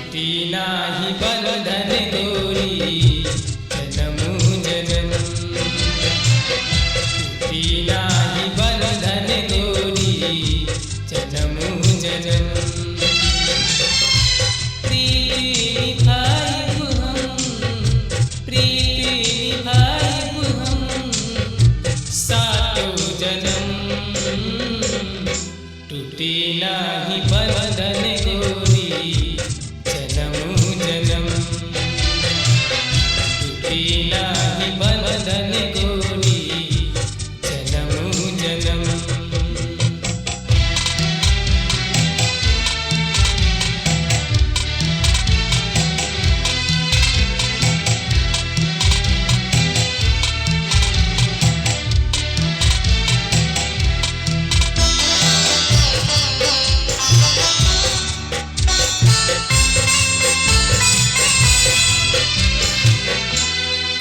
टूटी नाही बंधन गोरी जन्मू जन्म, टूटी नाही बंधन गोरी जन्मू जन्म। प्रीति निभाइब हम, प्रीति निभाइब हम सातों जन्म, टूटी नाही बंधन गोरी जन्मू जन्म, टूटी नाही बंधन गोरी जन्मू जन्म।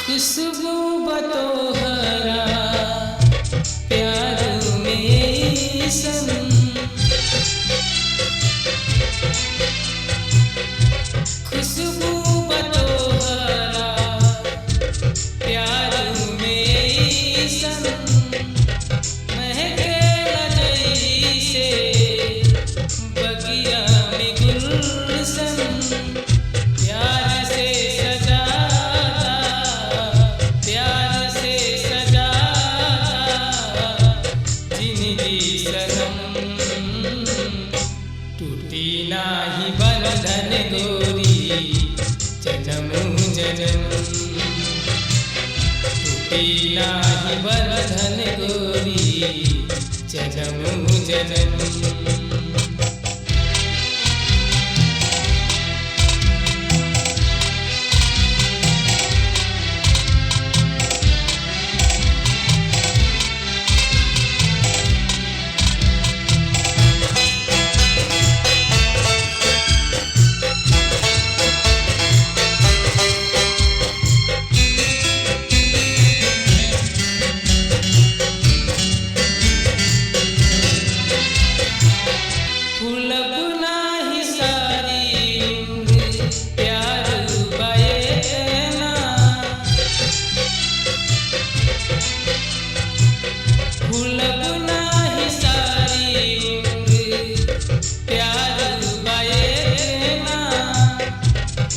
खुशबू बतोहरा प्यार में सन, खुशबू बतोहरा प्यार में सन, महके जैसे बगिया में गुलशन, प्यार से टूटी नाही बंधन गोरी जन्मू जन्म, टूटी नाही बंधन गोरी जन्मू जन्म।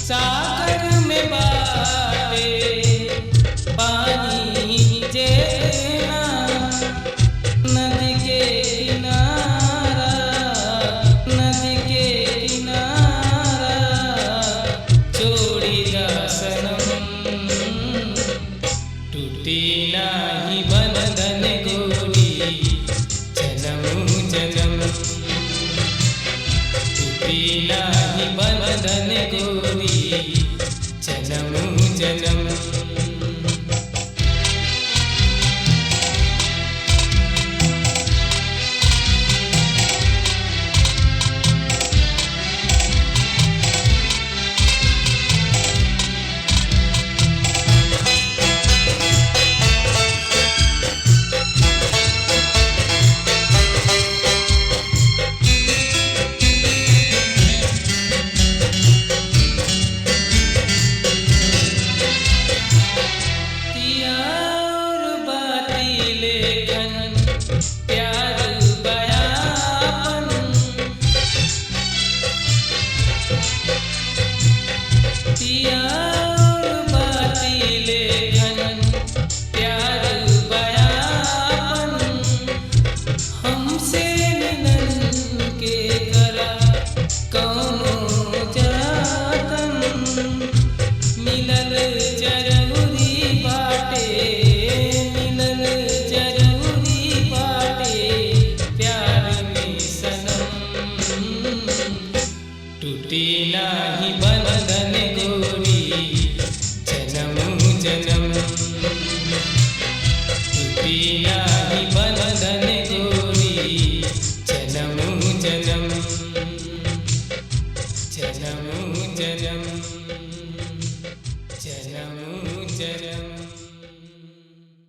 सागर में बाटे पानी जेना, नदी के किनारा, नदी के किनारा छोड़ी जा सनम, टूटी नाही बंधन गोरी जन्मू जन्म, टूटी नाही बंधन गोरी जन्मू जन्म। टूटी नाही बंधन गोरी जन्मू जन्म, टूटी नाही बंधन गोरी जन्मू जन्म, जन्मू जन्म, जन्मू जन्म।